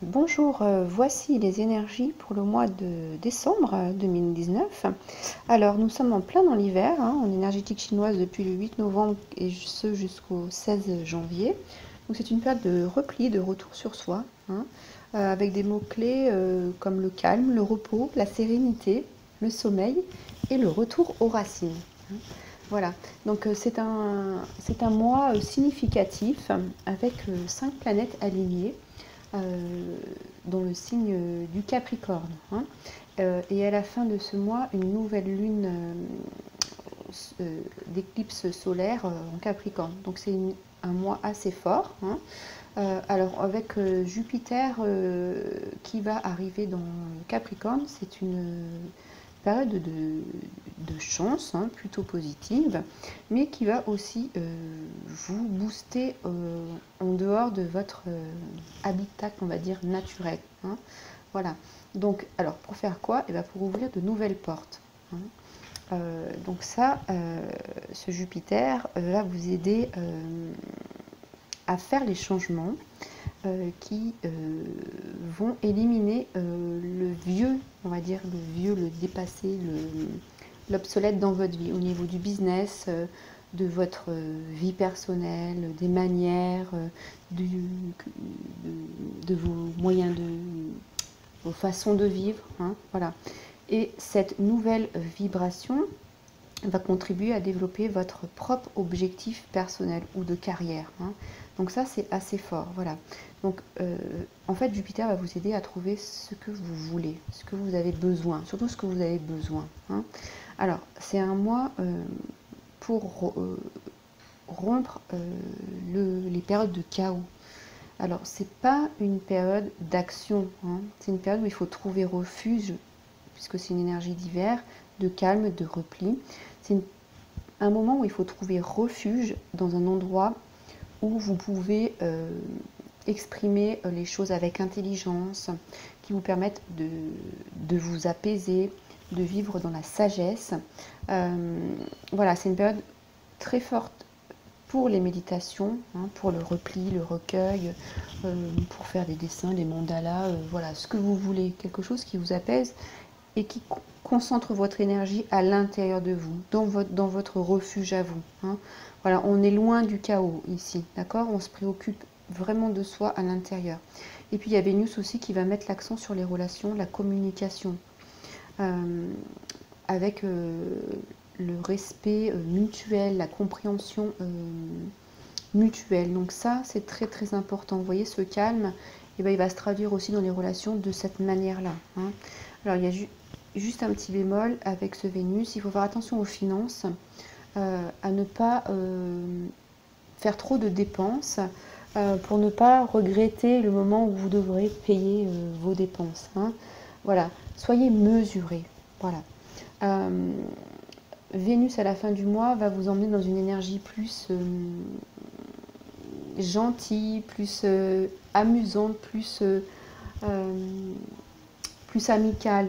Bonjour, voici les énergies pour le mois de décembre 2019. Alors, nous sommes en plein dans l'hiver, en énergétique chinoise depuis le 8 novembre et ce jusqu'au 16 janvier. Donc, c'est une période de repli, de retour sur soi, avec des mots-clés comme le calme, le repos, la sérénité, le sommeil et le retour aux racines. Voilà, donc c'est un mois significatif avec 5 planètes alignées euh, dans le signe du Capricorne. Et à la fin de ce mois, une nouvelle lune d'éclipse solaire en Capricorne. Donc c'est un mois assez fort. Alors avec Jupiter qui va arriver dans le Capricorne, c'est une période de chance, plutôt positive, mais qui va aussi vous booster en dehors de votre habitat, on va dire, naturel. Voilà. Donc, alors, pour faire quoi? Eh bien, pour ouvrir de nouvelles portes. Donc ça, ce Jupiter va vous aider à faire les changements qui vont éliminer le vieux, on va dire le vieux, le dépassé, l'obsolète dans votre vie, au niveau du business, de votre vie personnelle, des manières, de vos moyens vos façons de vivre. Voilà. Et cette nouvelle vibration va contribuer à développer votre propre objectif personnel ou de carrière. Donc ça, c'est assez fort. Voilà. Donc, en fait, Jupiter va vous aider à trouver ce que vous voulez, ce que vous avez besoin, surtout ce que vous avez besoin. Alors, c'est un mois pour rompre les périodes de chaos. Alors, c'est pas une période d'action, c'est une période où il faut trouver refuge, puisque c'est une énergie d'hiver, de calme, de repli. C'est un moment où il faut trouver refuge dans un endroit où vous pouvez exprimer les choses avec intelligence, qui vous permettent de vous apaiser, de vivre dans la sagesse. Voilà, c'est une période très forte pour les méditations, pour le repli, le recueil, pour faire des dessins, des mandalas, voilà, ce que vous voulez, quelque chose qui vous apaise et qui concentre votre énergie à l'intérieur de vous, dans votre refuge à vous. Voilà, on est loin du chaos ici, d'accord? On se préoccupe vraiment de soi à l'intérieur. Et puis il y a Vénus aussi qui va mettre l'accent sur les relations, la communication, avec le respect mutuel, la compréhension mutuelle. Donc ça, c'est très très important. Vous voyez, ce calme, eh ben, il va se traduire aussi dans les relations de cette manière-là. Alors il y a juste un petit bémol avec ce Vénus, il faut faire attention aux finances, à ne pas faire trop de dépenses pour ne pas regretter le moment où vous devrez payer vos dépenses. Voilà, soyez mesurés. Voilà. Vénus à la fin du mois va vous emmener dans une énergie plus gentille, plus amusante, plus amicale.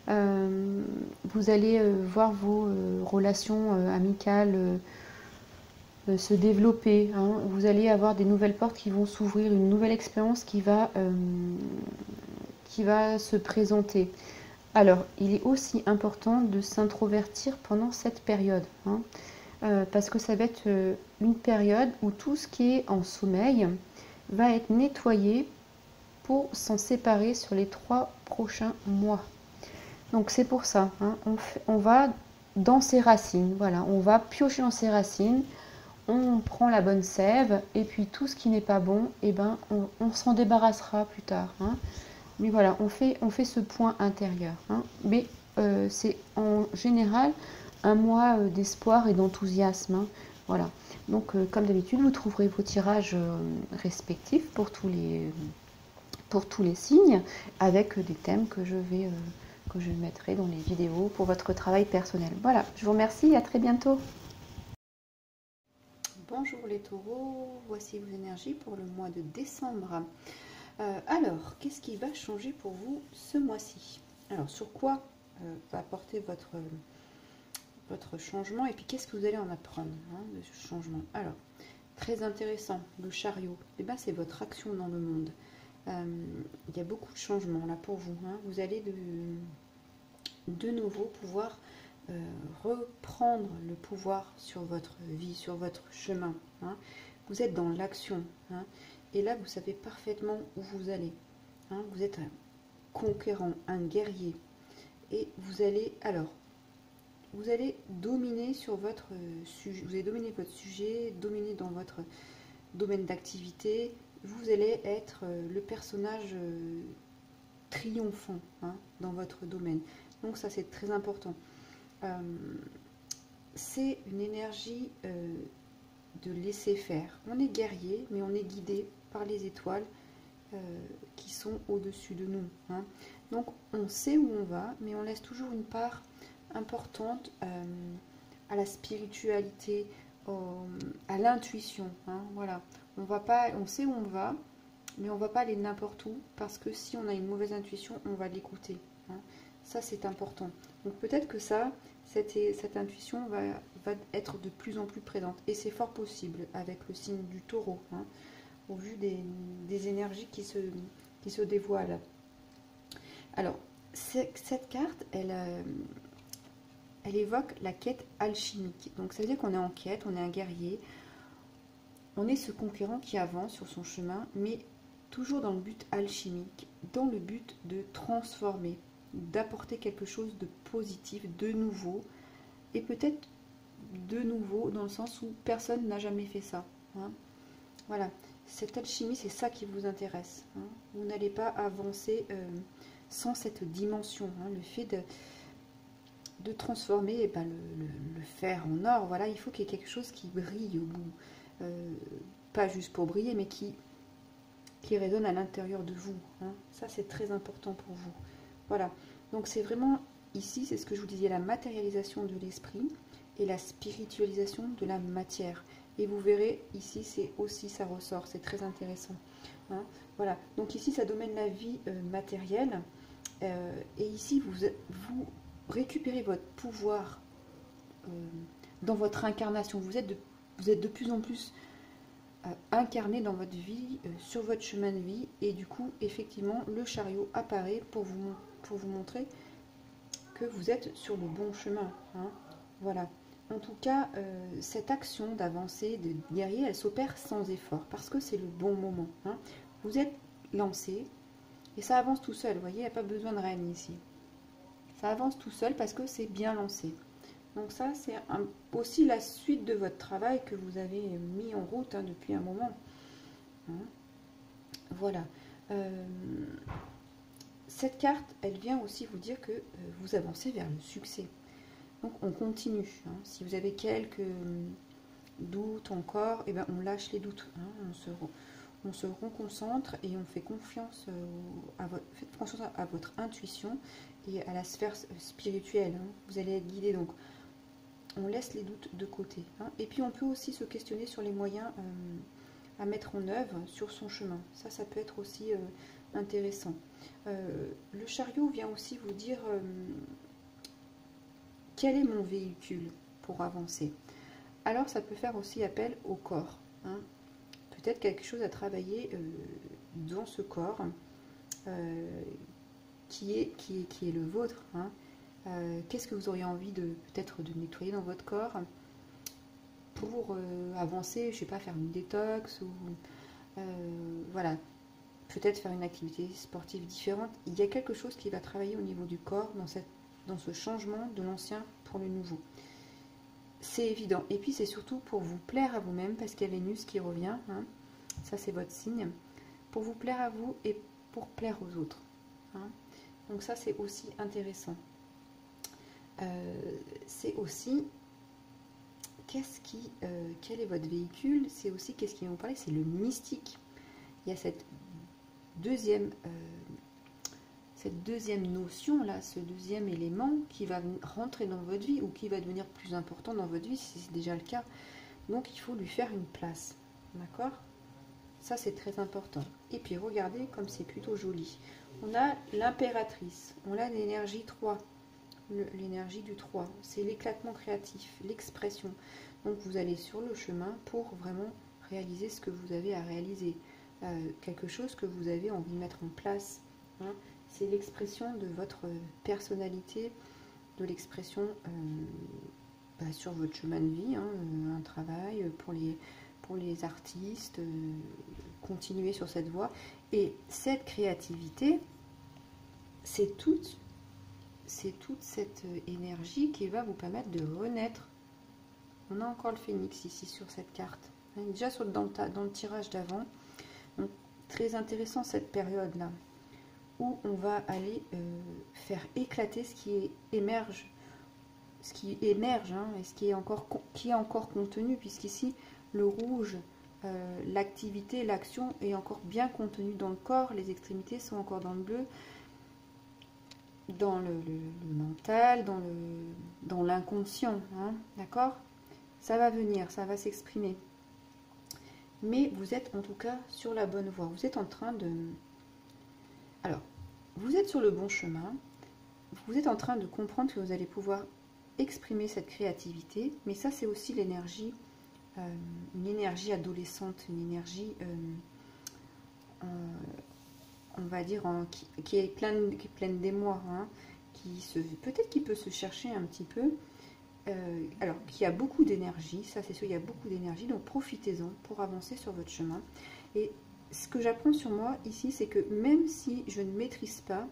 Vous allez voir vos relations amicales se développer. Vous allez avoir des nouvelles portes qui vont s'ouvrir, une nouvelle expérience qui va se présenter. Alors, il est aussi important de s'introvertir pendant cette période, parce que ça va être une période où tout ce qui est en sommeil va être nettoyé pour s'en séparer sur les 3 prochains mois. Donc c'est pour ça, on va dans ses racines, voilà, on va piocher dans ses racines, on prend la bonne sève, et puis tout ce qui n'est pas bon, eh ben, on s'en débarrassera plus tard. Mais voilà, on fait ce point intérieur. Mais c'est en général un mois d'espoir et d'enthousiasme. Voilà. Donc, comme d'habitude, vous trouverez vos tirages respectifs pour tous les signes, avec des thèmes que je mettrai dans les vidéos pour votre travail personnel. Voilà, je vous remercie et à très bientôt. Bonjour les taureaux, voici vos énergies pour le mois de décembre. Alors, qu'est-ce qui va changer pour vous ce mois-ci? Alors, sur quoi va porter votre changement et puis qu'est-ce que vous allez en apprendre de ce changement? Alors, très intéressant, le chariot, eh ben, c'est votre action dans le monde. Il y a beaucoup de changements là pour vous, hein. Vous allez de nouveau pouvoir reprendre le pouvoir sur votre vie, sur votre chemin, hein. Vous êtes dans l'action, hein. Et là vous savez parfaitement où vous allez, hein. Vous êtes un conquérant, un guerrier, et vous allez dominer sur votre sujet, vous allez dominer votre sujet, dominer dans votre domaine d'activité. Vous allez être le personnage triomphant, hein, dans votre domaine. Donc ça c'est très important. C'est une énergie de laisser faire. On est guerrier, mais on est guidé par les étoiles qui sont au-dessus de nous, hein. Donc on sait où on va, mais on laisse toujours une part importante à la spiritualité, à l'intuition, hein, voilà. On sait où on va, mais on va pas aller n'importe où, parce que si on a une mauvaise intuition, on va l'écouter, hein. Ça c'est important. Donc peut-être que cette intuition va être de plus en plus présente, et c'est fort possible avec le signe du taureau, hein, au vu des énergies qui se dévoilent. Alors cette carte, elle évoque la quête alchimique. Donc ça veut dire qu'on est en quête, on est un guerrier, on est ce conquérant qui avance sur son chemin, mais toujours dans le but alchimique, dans le but de transformer, d'apporter quelque chose de positif, de nouveau, et peut-être de nouveau dans le sens où personne n'a jamais fait ça, hein. Voilà, cette alchimie, c'est ça qui vous intéresse, hein. Vous n'allez pas avancer sans cette dimension, hein, le fait de transformer, eh ben, le fer en or. Voilà, il faut qu'il y ait quelque chose qui brille au bout, pas juste pour briller, mais qui résonne à l'intérieur de vous, hein. Ça c'est très important pour vous. Voilà, donc c'est vraiment ici, c'est ce que je vous disais, la matérialisation de l'esprit et la spiritualisation de la matière. Et vous verrez ici, c'est aussi, ça ressort, c'est très intéressant, hein. Voilà, donc ici ça domine la vie matérielle, et ici vous récupérez votre pouvoir dans votre incarnation. Vous êtes de plus en plus incarné dans votre vie, sur votre chemin de vie, et du coup effectivement le chariot apparaît pour vous montrer que vous êtes sur le bon chemin, hein. Voilà, en tout cas cette action d'avancer, de guerrier, elle s'opère sans effort, parce que c'est le bon moment, hein. Vous êtes lancé et ça avance tout seul, vous voyez, il n'y a pas besoin de reine ici, ça avance tout seul parce que c'est bien lancé. Donc ça, c'est aussi la suite de votre travail que vous avez mis en route, hein, depuis un moment, hein. Voilà. Cette carte, elle vient aussi vous dire que vous avancez vers le succès. Donc on continue, hein. Si vous avez quelques doutes encore, eh ben, on lâche les doutes, hein. On se reconcentre et on fait confiance faites confiance à votre intuition et à la sphère spirituelle, hein. Vous allez être guidé, donc on laisse les doutes de côté, hein. Et puis on peut aussi se questionner sur les moyens à mettre en œuvre sur son chemin. Ça peut être aussi intéressant. Le chariot vient aussi vous dire quel est mon véhicule pour avancer. Alors ça peut faire aussi appel au corps, hein. Peut-être quelque chose à travailler dans ce corps qui est le vôtre, hein. Qu'est-ce que vous auriez envie peut-être de nettoyer dans votre corps pour avancer, je sais pas, faire une détox, ou voilà, peut-être faire une activité sportive différente. Il y a quelque chose qui va travailler au niveau du corps dans ce changement de l'ancien pour le nouveau. C'est évident. Et puis c'est surtout pour vous plaire à vous-même, parce qu'il y a Vénus qui revient, hein. Ça c'est votre signe, pour vous plaire à vous et pour plaire aux autres, hein. Donc ça c'est aussi intéressant. C'est aussi quel est votre véhicule, c'est aussi qu'est-ce qui va vous parler, c'est le mystique. Il y a cette deuxième notion là, ce deuxième élément qui va rentrer dans votre vie, ou qui va devenir plus important dans votre vie si c'est déjà le cas. Donc il faut lui faire une place, d'accord? Ça c'est très important. Et puis regardez comme c'est plutôt joli. On a l'impératrice, on a l'énergie 3. L'énergie du 3, c'est l'éclatement créatif, l'expression. Donc vous allez sur le chemin pour vraiment réaliser ce que vous avez à réaliser. quelque chose que vous avez envie de mettre en place. Hein. C'est l'expression de votre personnalité, de l'expression sur votre chemin de vie, hein, un travail pour les artistes, continuer sur cette voie. Et cette créativité, c'est toute cette énergie qui va vous permettre de renaître. On a encore le phénix ici sur cette carte. Déjà dans le tirage d'avant. Donc, très intéressant cette période-là, où on va aller faire éclater ce qui émerge, hein, et ce qui est encore contenu, puisqu'ici, le rouge, l'activité, l'action est encore bien contenue dans le corps, les extrémités sont encore dans le bleu, dans le mental, dans l'inconscient, hein, d'accord? Ça va venir, ça va s'exprimer. Mais vous êtes en tout cas sur la bonne voie. Vous êtes en train de... Alors, vous êtes sur le bon chemin. Vous êtes en train de comprendre que vous allez pouvoir exprimer cette créativité. Mais ça, c'est aussi l'énergie, une énergie adolescente, une énergie, on va dire, qui est pleine d'émoi, hein, peut-être qu'il peut se chercher un petit peu. Alors, qui a beaucoup d'énergie, ça c'est sûr, il y a beaucoup d'énergie, donc profitez-en pour avancer sur votre chemin. Et ce que j'apprends sur moi ici, c'est que même si je ne maîtrise pas,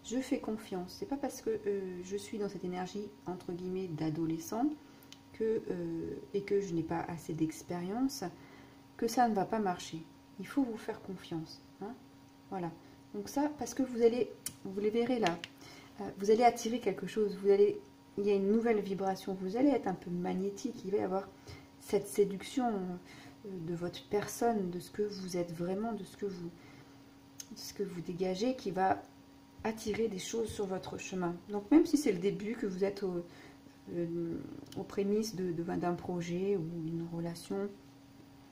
je fais confiance. C'est pas parce que je suis dans cette énergie, entre guillemets, d'adolescent, et que je n'ai pas assez d'expérience, que ça ne va pas marcher. Il faut vous faire confiance. Hein, voilà. Donc ça, parce que vous les verrez là, vous allez attirer quelque chose, il y a une nouvelle vibration, vous allez être un peu magnétique, il va y avoir cette séduction de votre personne, de ce que vous êtes vraiment, de ce que vous dégagez, qui va attirer des choses sur votre chemin. Donc même si c'est le début, que vous êtes aux prémices d'un projet ou d'une relation,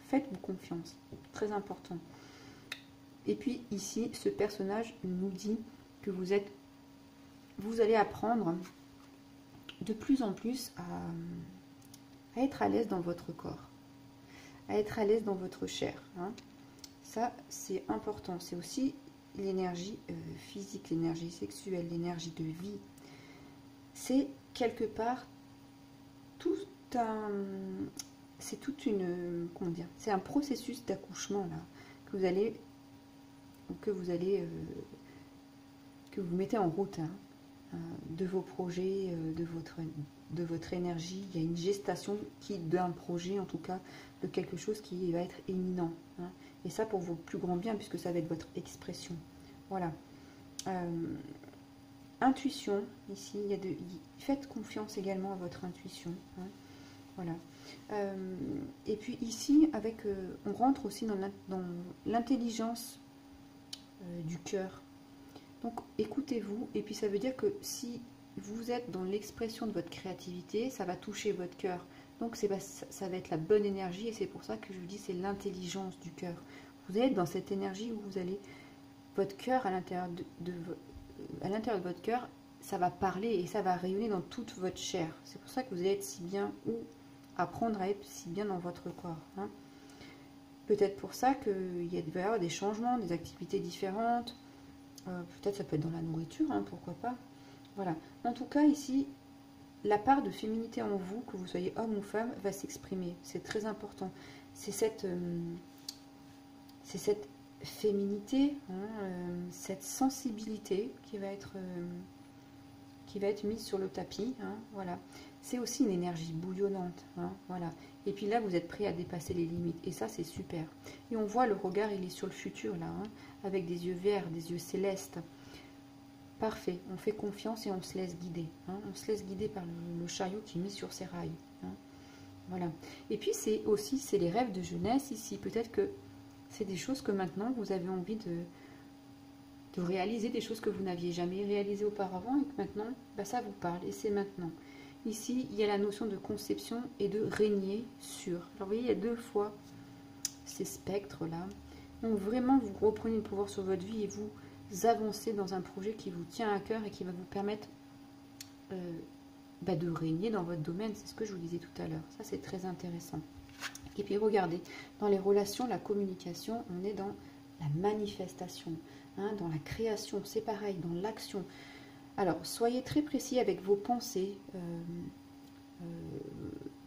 faites-vous confiance, très important. Et puis ici, ce personnage nous dit que vous allez apprendre de plus en plus à être à l'aise dans votre corps, à être à l'aise dans votre chair. Hein. Ça, c'est important. C'est aussi l'énergie physique, l'énergie sexuelle, l'énergie de vie. C'est quelque part c'est toute une, comment dire, c'est un processus d'accouchement là que vous mettez en route. Hein. De vos projets, de votre énergie. Il y a une gestation d'un projet, en tout cas, de quelque chose qui va être éminent. Hein. Et ça pour vos plus grands biens, puisque ça va être votre expression. Voilà. Intuition, ici, faites confiance également à votre intuition. Hein. Voilà. Et puis ici, on rentre aussi dans l'intelligence du cœur. Donc écoutez-vous, et puis ça veut dire que si vous êtes dans l'expression de votre créativité, ça va toucher votre cœur. Donc ça va être la bonne énergie, et c'est pour ça que je vous dis c'est l'intelligence du cœur. Vous êtes dans cette énergie où vous allez, votre cœur à l'intérieur de votre cœur, ça va parler et ça va rayonner dans toute votre chair. C'est pour ça que vous allez être si bien, ou apprendre à être si bien dans votre corps. Hein. Peut-être pour ça qu'il va y avoir des changements, des activités différentes. Peut-être ça peut être dans la nourriture, hein, pourquoi pas. Voilà. En tout cas, ici, la part de féminité en vous, que vous soyez homme ou femme, va s'exprimer. C'est très important. C'est cette féminité, hein, cette sensibilité qui va être mise sur le tapis. Hein, voilà. C'est aussi une énergie bouillonnante. Hein, voilà. Et puis là, vous êtes prêt à dépasser les limites. Et ça, c'est super. Et on voit le regard, il est sur le futur, là, hein, avec des yeux verts, des yeux célestes. Parfait. On fait confiance et on se laisse guider. Hein, on se laisse guider par le chariot qui est mis sur ses rails. Hein, voilà. Et puis, c'est les rêves de jeunesse ici. Peut-être que c'est des choses que maintenant, vous avez envie de réaliser, des choses que vous n'aviez jamais réalisées auparavant et que maintenant, bah, ça vous parle. Et c'est maintenant. Ici, il y a la notion de conception et de régner sur. Alors, vous voyez, il y a deux fois ces spectres-là. Donc, vraiment, vous reprenez le pouvoir sur votre vie et vous avancez dans un projet qui vous tient à cœur et qui va vous permettre de régner dans votre domaine. C'est ce que je vous disais tout à l'heure. Ça, c'est très intéressant. Et puis, regardez, dans les relations, la communication, on est dans la manifestation, hein, dans la création, c'est pareil, dans l'action. Alors, soyez très précis avec vos pensées,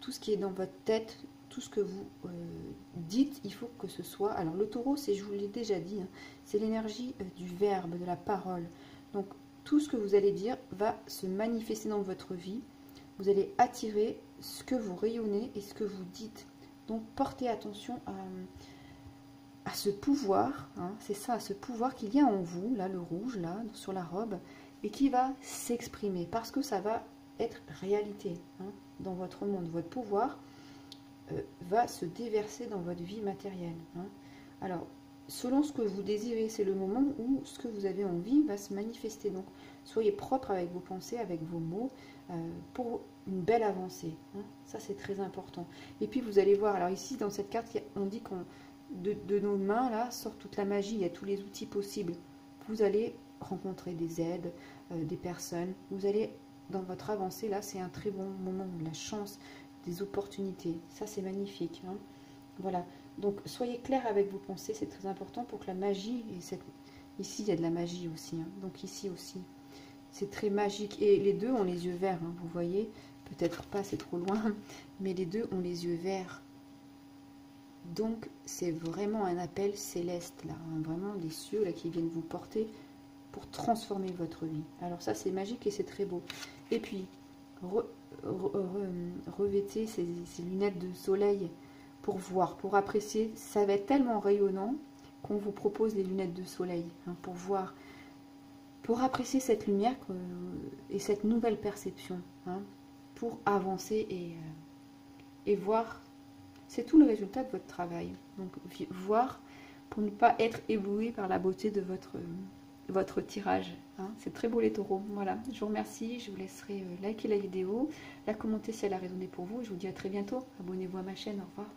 tout ce qui est dans votre tête, tout ce que vous dites, il faut que ce soit... Alors, le taureau, c'est, je vous l'ai déjà dit, hein, c'est l'énergie du verbe, de la parole. Donc, tout ce que vous allez dire va se manifester dans votre vie. Vous allez attirer ce que vous rayonnez et ce que vous dites. Donc, portez attention à ce pouvoir, hein, c'est ça, à ce pouvoir qu'il y a en vous, là, le rouge, là, sur la robe, et qui va s'exprimer, parce que ça va être réalité, hein, dans votre monde. Votre pouvoir va se déverser dans votre vie matérielle. Hein. Alors, selon ce que vous désirez, c'est le moment où ce que vous avez envie va se manifester. Donc, soyez propre avec vos pensées, avec vos mots, pour une belle avancée. Hein. Ça, c'est très important. Et puis, vous allez voir, alors ici, dans cette carte, on dit qu'on de nos mains, là, sort toute la magie, il y a tous les outils possibles. Vous allez rencontrer des aides, des personnes. Vous allez, dans votre avancée, là, c'est un très bon moment, la chance, des opportunités. Ça, c'est magnifique. Hein. Voilà. Donc, soyez clair avec vos pensées, c'est très important pour que la magie, ici, il y a de la magie aussi. Hein. Donc, ici aussi, c'est très magique. Et les deux ont les yeux verts, hein, vous voyez. Peut-être pas, c'est trop loin, mais les deux ont les yeux verts. Donc, c'est vraiment un appel céleste, là, hein, vraiment des cieux là, qui viennent vous porter pour transformer votre vie. Alors ça, c'est magique et c'est très beau. Et puis, revêtez ces lunettes de soleil pour voir, pour apprécier. Ça va être tellement rayonnant qu'on vous propose les lunettes de soleil, hein, pour voir, pour apprécier cette lumière et cette nouvelle perception, hein, pour avancer et voir. C'est tout le résultat de votre travail. Donc, voir pour ne pas être ébloui par la beauté de votre tirage. Hein. C'est très beau les taureaux. Voilà, je vous remercie. Je vous laisserai liker la vidéo, la commenter si elle a résonné pour vous. Je vous dis à très bientôt. Abonnez-vous à ma chaîne. Au revoir.